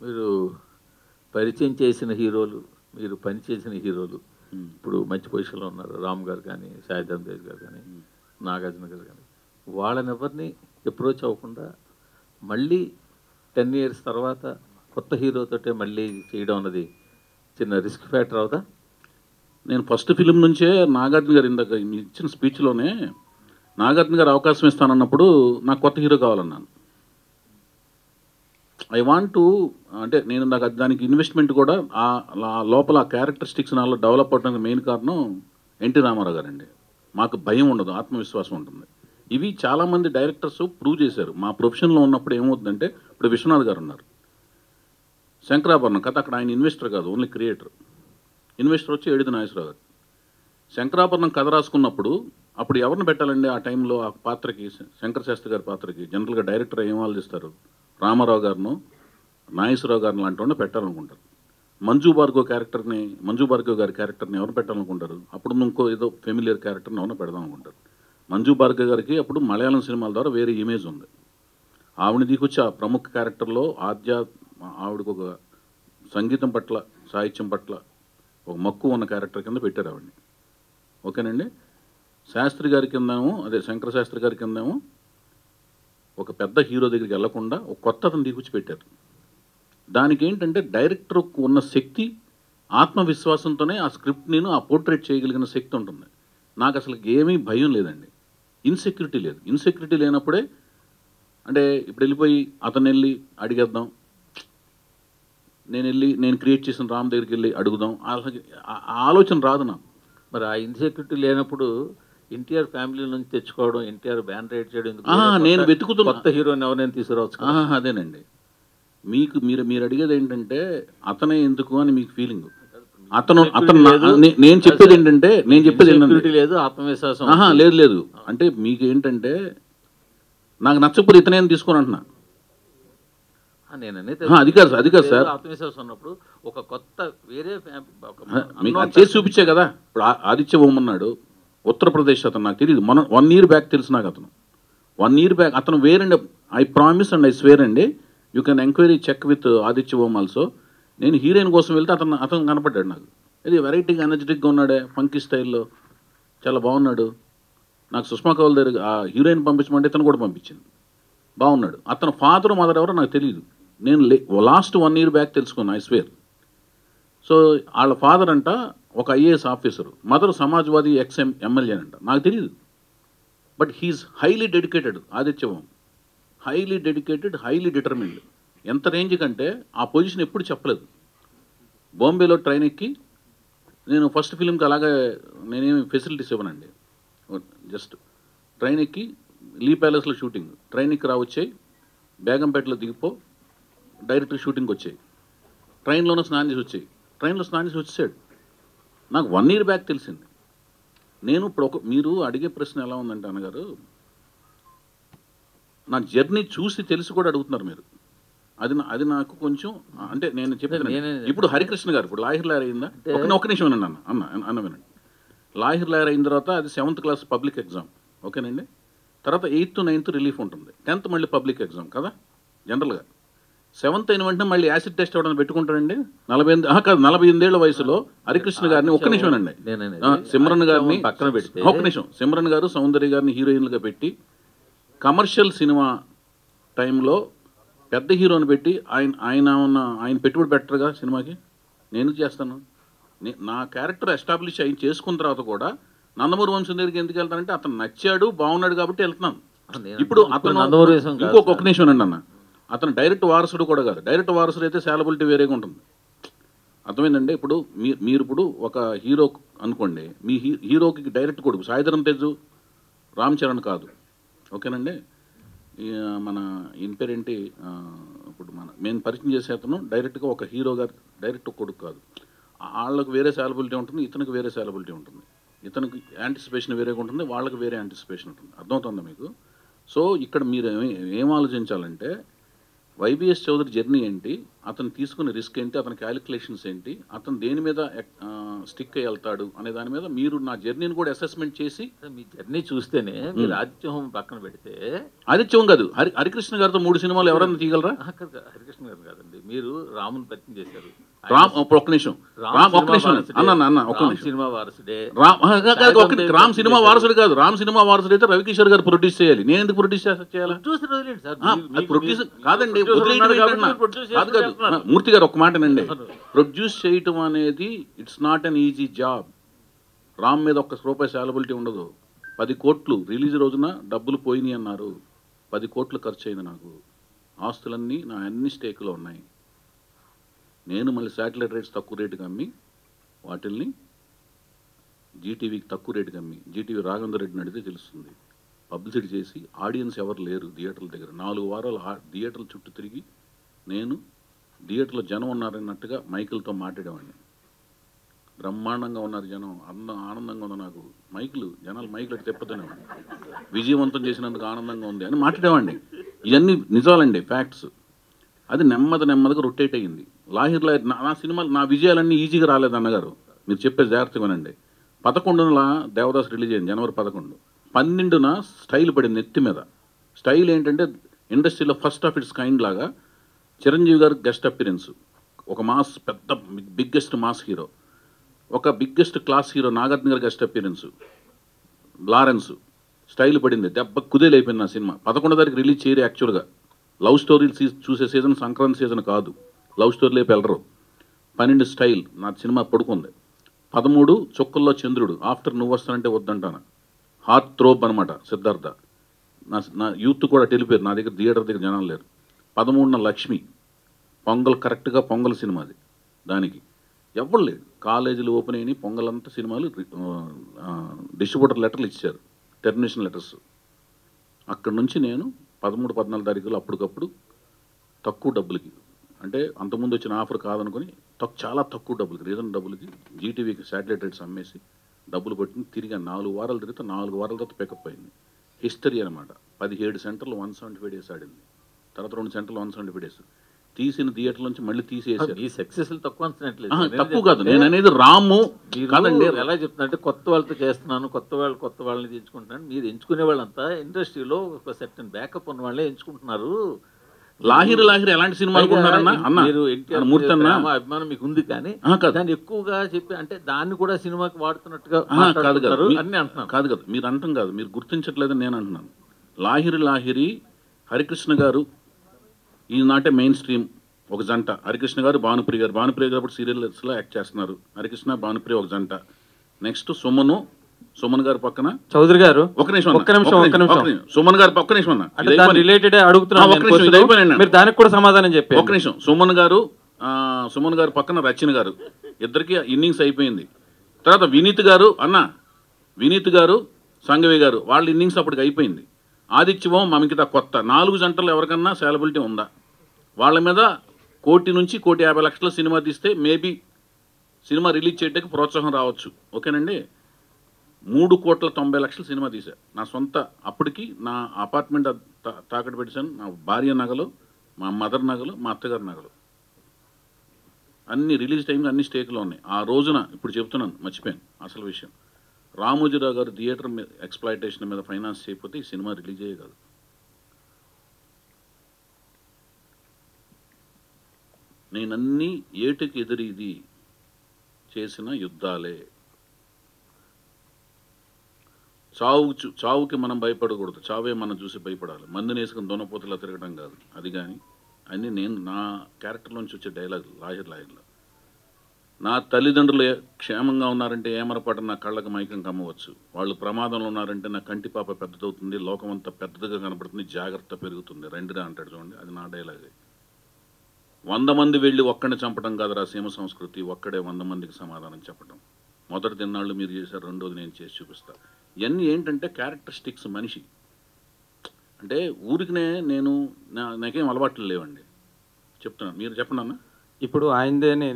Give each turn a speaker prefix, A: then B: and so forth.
A: మీరు పరిచయం చేసిన హీరోలు, మీరు పనిచేసిన హీరోలు ఇప్పుడు మంచి పొజిషన్లో ఉన్నారు. రామ్ గారు కానీ, సాయిధరం తేజ్ గారు కానీ, నాగార్జున గారు కానీ, వాళ్ళని ఎవరిని అప్రోచ్ అవ్వకుండా మళ్ళీ 10 years తర్వాత కొత్త హీరోతోటే మళ్ళీ చేయడం అన్నది చిన్న రిస్క్ ఫ్యాక్టర్ అవుదా?
B: నేను ఫస్ట్ ఫిలిం నుంచే నాగార్జున గారు ఇందాక ఇచ్చిన స్పీచ్లోనే నాగార్జున గారు అవకాశం ఇస్తానన్నప్పుడు నాకు కొత్త హీరో కావాలన్నాను. ఐ వాంట్ టు, అంటే నేను నాకు దానికి ఇన్వెస్ట్మెంట్ కూడా లోపల ఆ క్యారెక్టరిస్టిక్స్ నాలో డెవలప్ అవడానికి మెయిన్ కారణం ఎన్టీ రామారావు గారండి. మాకు భయం ఉండదు, ఆత్మవిశ్వాసం ఉంటుంది. ఇవి చాలామంది డైరెక్టర్స్ ప్రూవ్ చేశారు. మా ప్రొఫెషన్లో ఉన్నప్పుడు ఏమవుతుందంటే, ఇప్పుడు విశ్వనాథ్ గారు ఉన్నారు, శంకరాభరణం కథ, అక్కడ ఆయన ఇన్వెస్టర్ కాదు, ఓన్లీ క్రియేటర్. ఇన్వెస్టర్ వచ్చి ఏడిది నాగేశ్వరరావు గారు. శంకరాభరణం కథ రాసుకున్నప్పుడు అప్పుడు ఎవరిని పెట్టాలండి ఆ టైంలో ఆ పాత్రకి, శంకర శాస్త్రి గారి పాత్రకి జనరల్గా డైరెక్టర్ ఏం ఆలోచిస్తారు? రామారావు గారిను, నాగేశ్వరరావు గారిని లాంటి వాడిని పెట్టాలనుకుంటారు. మంజు భార్గవ్ గారి క్యారెక్టర్ని ఎవరు పెట్టాలనుకుంటారు? అప్పుడు ఇంకో ఏదో ఫెమిలియర్ క్యారెక్టర్ని ఎవరిని పెడదాం అనుకుంటారు. మంజు భార్గవ్ గారికి అప్పుడు మలయాళం సినిమాల ద్వారా వేరే ఇమేజ్ ఉంది. ఆవిడని దిగొచ్చి ఆ ప్రముఖ క్యారెక్టర్లో ఆవిడకు ఒక సంగీతం పట్ల, సాహిత్యం పట్ల ఒక మక్కువ ఉన్న క్యారెక్టర్ కింద పెట్టారు ఆవిడని. ఓకేనండి. శాస్త్రి గారి కిందేమో, అదే శంకర శాస్త్రి గారి కిందేమో ఒక పెద్ద హీరో దగ్గరికి వెళ్లకుండా ఒక కొత్త అతను దిగుచ్చి పెట్టారు. దానికి ఏంటంటే డైరెక్టర్కు ఉన్న శక్తి, ఆత్మవిశ్వాసంతోనే ఆ స్క్రిప్ట్ నేను ఆ పోర్ట్రేట్ చేయగలిగిన శక్తి ఉంటుంది. నాకు అసలు ఏమీ భయం లేదండి, ఇన్సెక్యూరిటీ లేదు. ఇన్సెక్యూరిటీ లేనప్పుడే, అంటే ఇప్పుడు వెళ్ళిపోయి అతను వెళ్ళి అడిగేద్దాం, నేను క్రియేట్ చేసిన రామ్ దగ్గరికి వెళ్ళి అడుగుదాం, ఆలోచన రాదు నాకు.
A: మరి ఆ ఇన్సెక్యూరిటీ లేనప్పుడు ఎన్టీఆర్ ఫ్యామిలీ నుంచి తెచ్చుకోవడం, ఎన్టీఆర్ బ్యాన్ రైడ్ చేయడం,
B: నేను వెతుకుతున్న
A: కొత్త హీరోని ఎవరైనా తీసుకురావచ్చు.
B: అదేనండి, మీరు అడిగేది ఏంటంటే అతనే ఎందుకు అని మీకు ఫీలింగ్. నేను చెప్పేది ఏంటంటే
A: లేదు, ఆత్మవిశ్వాసం
B: లేదు. అంటే మీకు ఏంటంటే నాకు నచ్చకపోతే ఇతనే తీసుకొని అంటున్నా. అది కాదు సార్,
A: ఆత్మవిశ్వాసం ఉన్నప్పుడు ఒక కొత్త వేరే
B: మీకు చేసి చూపించే కదా. ఇప్పుడు ఆదిత్య ఓం ఉన్నాడు, ఉత్తరప్రదేశ్ అతను, నాకు తెలియదు, 1 year బ్యాక్ తెలుసు నాకు. అతను 1 year బ్యాక్ అతను వేరండి. I promise and I swear అండి, you can enquiry check with Aditya Om also. నేను హీరోయిన్ కోసం వెళ్తే అతను కనపడ్డాడు నాకు. ఇది వెరైటీగా ఎనర్జెటిక్గా ఉన్నాడే, ఫంకీ స్టైల్లో చాలా బాగున్నాడు. నాకు సుష్మా కౌల్ దగ్గర ఆ హీరోయిన్ పంపించమంటే ఇతను కూడా పంపించింది, బాగున్నాడు. అతను ఫాదర్ మదర్ ఎవరో నాకు తెలియదు. నేను లాస్ట్ 1 year బ్యాక్ తెలుసుకున్నాను, ఐ స్వేర్. సో వాళ్ళ ఫాదర్ అంట ఒక IAS officer, mother Samajwadi MLA అంట, నాకు తెలియదు. But he's highly dedicated. ఆదిత్యవం హైలీ డెడికేటెడ్, హైలీ డిటర్మిన్డ్. ఎంత రేంజ్ కంటే ఆ పొజిషన్ ఎప్పుడు చెప్పలేదు. బాంబేలో ట్రైన్ ఎక్కి, నేను ఫస్ట్ ఫిలింకి అలాగే నేనేమి ఫెసిలిటీస్ ఇవ్వనండి, జస్ట్ ట్రైన్ ఎక్కి లీ ప్యాలెస్లో షూటింగ్, ట్రైన్ ఎక్కి రావచ్చాయి, బేగంపేటలో దిగిపో, డైరెక్ట్ షూటింగ్కి వచ్చాయి, ట్రైన్లోనే స్నానం చేసి వచ్చాయి, ట్రైన్లో స్నానం చేసి వచ్చాడు. నాకు 1 year బ్యాక్ తెలిసింది. నేను ఇప్పుడు మీరు అడిగే ప్రశ్న ఎలా ఉందంటే అన్నగారు, నా జర్నీ చూసి తెలిసి కూడా అడుగుతున్నారు మీరు. అది నాకు కొంచెం, అంటే నేను చెప్పాను. ఇప్పుడు హరికృష్ణ గారు ఇప్పుడు లాహిర్ లాయర్ అయిందా, ఒక నిమిషం వినండి అన్న వినండి. లాహిర్ లాయర్ అయిన తర్వాత అది 7th class పబ్లిక్ ఎగ్జామ్, ఓకేనండి. తర్వాత 8th 9th రిలీఫ్ ఉంటుంది, 10th మళ్ళీ పబ్లిక్ ఎగ్జామ్ కదా జనరల్గా. 7th అయిన వెంటనే మళ్ళీ యాసిడ్ టెస్ట్ ఎవరైనా పెట్టుకుంటారండి? 48 ఏళ్ల వయసులో హరికృష్ణ గారిని, ఒక్క నిమిషం అండి, సిమ్రన్ గారిని
A: పక్కన పెడితే,
B: ఒక్క నిమిషం, సిమ్రన్ గారు సౌందర్య గారిని హీరోయిన్లుగా పెట్టి కమర్షియల్ సినిమా టైంలో పెద్ద హీరోని పెట్టి ఆయన పెట్టుబడి పెట్టరుగా సినిమాకి. నేను చేస్తాను. నా క్యారెక్టర్ ఎస్టాబ్లిష్ అయి చేసుకున్న తర్వాత కూడా నందమూరి వంశం దగ్గరికి ఎందుకు వెళ్తానంటే అతను నచ్చాడు, బాగున్నాడు కాబట్టి వెళ్తున్నాను. ఇప్పుడు అతను ఇంకొక నిమిషం అండి అన్న, అతను డైరెక్ట్ వారసుడు కూడా కాదు. డైరెక్ట్ వారసుడు అయితే శాలబిలిటీ వేరేగా ఉంటుంది, అర్థమైందండి. ఇప్పుడు మీరు ఇప్పుడు ఒక హీరో అనుకోండి, మీ హీరోకి డైరెక్ట్ కొడుకు సాయిధరం తేజు, రామ్ చరణ్ కాదు, ఓకేనండి. మన ఈయన పేరేంటి, ఇప్పుడు మేము పరిచయం చేసే అతను డైరెక్ట్గా ఒక హీరో గారు డైరెక్ట్ కొడుకు కాదు. వాళ్ళకు వేరే శాలబిలిటీ ఉంటుంది, ఇతనికి వేరే శాలబిలిటీ ఉంటుంది. ఇతనికి యాంటిసిపేషన్ వేరేగా ఉంటుంది, వాళ్ళకి వేరే యాంటిసిపేషన్ ఉంటుంది. అర్థమవుతుందా మీకు? సో ఇక్కడ మీరు ఏం ఆలోచించాలంటే, YBS చౌదరి జర్నీ ఏంటి, అతను తీసుకునే రిస్క్ ఏంటి, అతని క్యాలిక్యులేషన్స్ ఏంటి, అతను దేని మీద స్టిక్ అయ్యి వెళ్తాడు అనే దాని మీద మీరు నా జర్నీని కూడా అసెస్మెంట్ చేసి,
A: మీ జర్నీ చూస్తేనే మీరు ఆదిత్యం పక్కన పెడితే
B: ఆదిత్యం కాదు హరికృష్ణ గారితో 3 సినిమాలు ఎవరన్నా తీయగలరా?
A: అక్కడ హరికృష్ణ గారు కాదండి, మీరు రాముని పరిచయం చేశారు.
B: ఒక్క నిమిషం అన్న ఒక్క నిమిషం.
A: సినిమా వారసుడే
B: రామ్ సినిమా వారసుడు కాదు. రామ్ సినిమా వారసుడు అయితే రవికిషోర్ గారు ప్రొడ్యూస్ చేయాలి. నేను ఎందుకు ప్రొడ్యూస్ చేయాలి? ప్రొడ్యూస్ కాదండి, మూర్తి గారు ఒక్క మాటనండి. ప్రొడ్యూస్ చేయటం అనేది it's not an easy job. Ram మీద ఒక్క రూపాయి సాలబిలిటీ ఉండదు. 10 కోట్లు రిలీజ్ రోజున డబ్బులు పోయినాయి అన్నారు. 10 కోట్లు ఖర్చు అయింది నాకు. ఆస్తులన్నీ నా అన్ని స్టేక్లో ఉన్నాయి. నేను మళ్ళీ శాటిలైట్ రేట్స్ తక్కువ రేటుకి అమ్మి వాటిల్ని జీటీవీకి తక్కువ రేటుకి అమ్మి, జీటీవీ రాఘవేంద్ర రెడ్డిని అడిగితే తెలుస్తుంది, పబ్లిసిటీ చేసి ఆడియన్స్ ఎవరు లేరు థియేటర్ల దగ్గర 4 వారాలు థియేటర్ల చుట్టూ తిరిగి నేను థియేటర్లో జనం ఉన్నారన్నట్టుగా మైకులతో మాట్లాడేవాడిని. బ్రహ్మాండంగా ఉన్నారు జనం, ఆనందంగా ఉంది. నాకు జనాలు మైకులు తెప్పతనేవాడిని. విజయవంతం చేసినందుకు ఆనందంగా ఉంది అని మాట్లాడేవాడిని. ఇవన్నీ నిజాలండి, ఫ్యాక్ట్స్. అది నెమ్మదిగా రొటేట్ అయ్యింది. లాహిర్ నా సినిమాలు, నా విజయాలన్నీ ఈజీగా రాలేదు అన్నగారు. మీరు చెప్పే జాగ్రత్తగా వినండి. 11న దేవదాస్ రిలీజ్ అయింది, జనవరి 11. 12న స్టైల్ పడింది నెత్తి మీద. స్టైల్ ఏంటంటే ఇండస్ట్రీలో ఫస్ట్ ఆఫ్ ఇట్స్ కైండ్ లాగా చిరంజీవి గారు గెస్ట్ అపిరెన్స్, ఒక మాస్ పెద్ద బిగ్గెస్ట్ మాస్ హీరో, ఒక బిగ్గెస్ట్ క్లాస్ హీరో నాగార్జున గారు గెస్ట్ అపిరెన్స్, లారెన్స్. స్టైల్ పడింది, దెబ్బ కుదేలైపోయింది నా సినిమా. 11వ తారీఖు రిలీజ్ చేయరు. యాక్చువల్గా లవ్ స్టోరీలు చూసే సీజన్ సంక్రాంతి సీజన్ కాదు, లవ్ స్టోరీ లేపు వెళ్ళరు. 12 స్టైల్ నా సినిమా పడుకుంది. 13 చుక్కల్లో చంద్రుడు, ఆఫ్టర్ నువ్వు వస్తానంటే వద్దంటాను, హార్ట్ థ్రోప్ అనమాట సిద్ధార్థ. నా యూత్ కూడా తెలిపారు, నా దగ్గర థియేటర్ దగ్గర జనాలు లేరు. 13న లక్ష్మి, పొంగల్ కరెక్ట్గా పొంగల్ సినిమాది. దానికి ఎవరు లేడు. కాలేజీలు ఓపెన్ అయినాయి, పొంగలంతా సినిమాలు డిస్ట్రిబ్యూటర్ లెటర్లు ఇచ్చారు, టెర్మినేషన్ లెటర్స్. అక్కడి నుంచి నేను 13, 14 తారీఖులు అప్పటికప్పుడు తక్కువ డబ్బులకి, అంటే అంతకుముందు వచ్చిన ఆఫర్ కాదనుకొని చాలా తక్కువ డబ్బులకి, రీజన్ డబ్బులకి జీటీవీకి శాటిలైట్ రేట్స్ అమ్మేసి డబ్బులు పట్టుకుని తిరిగి 4 వారాలు తిరిగితే 4 వారాల తర్వాత పికప్ అయింది. హిస్టరీ అనమాట. 17 సెంటర్లు 175 డేస్ ఆడింది. తర్వాత 2 సెంటర్లు 175 డేస్. తీసిన థియేటర్ నుంచి మళ్ళీ తీసేసారు.
A: ఈ సక్సెస్ తక్కువ
B: తక్కువ కాదు, నేను అనేది రాము కాదండి.
A: ఎలా చెప్తున్నా అంటే కొత్త వాళ్ళతో చేస్తున్నాను, కొత్త వాళ్ళని ఎంచుకుంటున్నాను. మీరు ఎంచుకునే వాళ్ళంతా ఇండస్ట్రీలో ఒక సెర్టన్ బ్యాకప్ ఉన్న వాళ్ళే ఎంచుకుంటున్నారు.
B: లాహిర్ ఎలాంటి సినిమాలు
A: మీరు అభిమానం మీకు ఉంది, కానీ దాన్ని ఎక్కువగా చెప్పి అంటే దాన్ని కూడా సినిమాకి వాడుతున్నట్టుగా
B: కాదు కదా
A: అన్ని అంటున్నాను.
B: కాదు కదా, మీరు అంటాం కాదు, మీరు గుర్తించట్లేదని నేను అంటున్నాను. లాహిరి హరికృష్ణ గారు ఈనాటే మెయిన్ స్ట్రీమ్ ఒక జంట. హరికృష్ణ గారు భానుప్రియ గారు అప్పుడు సీరియల్స్లో యాక్ట్ చేస్తున్నారు. హరికృష్ణ భానుప్రియ ఒక జంట. నెక్స్ట్ సుమన్ గారు పక్కన చౌదరి గారు. ఒక నిమిషం సుమన్ గారు ఒక్క నిమిషం
A: రిలేటెడ్ అడుగుతున్నాను, దానికి కూడా సమాధానం చెప్పి.
B: ఒక నిమిషం. సుమన్ గారు పక్కన రచన గారు, ఇద్దరికి ఇన్నింగ్స్ అయిపోయింది. తర్వాత వినీత్ గారు సంగవి గారు, వాళ్ళ ఇన్నింగ్స్ అప్పటికి అయిపోయింది. ఆదిత్యవం మమికిత కొత్త 4 జంటలు ఎవరికన్నా సాలబిలిటీ ఉందా? వాళ్ళ మీద 1 కోటి నుంచి 1,50,00,000 సినిమా తీస్తే మేబీ సినిమా రిలీజ్ చేయడానికి ప్రోత్సాహం రావచ్చు. ఓకేనండి. 3,90,00,000 సినిమా తీశారు. నా సొంత అప్పటికి నా అపార్ట్మెంట్ తాకట్టు పెట్టాను. నా భార్య నగలు, మా మదర్ నగలు, మా అత్తగారి నగలు అన్ని రిలీజ్ టైంకి అన్ని స్టేక్లో ఉన్నాయి. ఆ రోజున ఇప్పుడు చెప్తున్నాను, మర్చిపోయాను అసలు విషయం. రామోజీరావు గారు థియేటర్ మీద ఎక్స్ప్లాయిటేషన్ మీద ఫైనాన్స్ చేయకపోతే ఈ సినిమా రిలీజ్ అయ్యే కాదు. నేనన్నీ ఏటుకి ఎదురీది చేసిన యుద్ధాలే. చావుకి మనం భయపడకూడదు, చావే మనం చూసి భయపడాలి. మందుని వేసుకుని దొనపోతలా తిరగడం కాదు. అది కానీ అన్నీ నేను నా క్యారెక్టర్లోంచి వచ్చే డైలాగ్ లాహిర్లో. నా తల్లిదండ్రులు క్షేమంగా ఉన్నారంటే ఏమరపాటు నా కళ్ళకు మైకం కమ్మవచ్చు. వాళ్ళు ప్రమాదంలో ఉన్నారంటే నా కంటిపాప పెద్దదవుతుంది, లోకమంతా పెద్దదిగా కనపడుతుంది, జాగ్రత్త పెరుగుతుంది. రెండుగా అంటాడు చూడండి, అది నా డైలాగే. 100 మంది వెళ్ళి ఒక్కడిని చంపడం కాదురా సీమ సంస్కృతి, ఒక్కడే 100 మందికి సమాధానం చెప్పడం. మొదటి తిన్నాళ్ళు మీరు చేశారు, రెండోది నేను చేసి చూపిస్తా. ఇవన్నీ ఏంటంటే క్యారెక్టరిస్టిక్స్. మనిషి అంటే ఊరికినే నాకేం అలవాట్లు లేవండి, చెప్తున్నాను. మీరు చెప్పండి అన్న.
A: ఇప్పుడు ఆయనదే నేను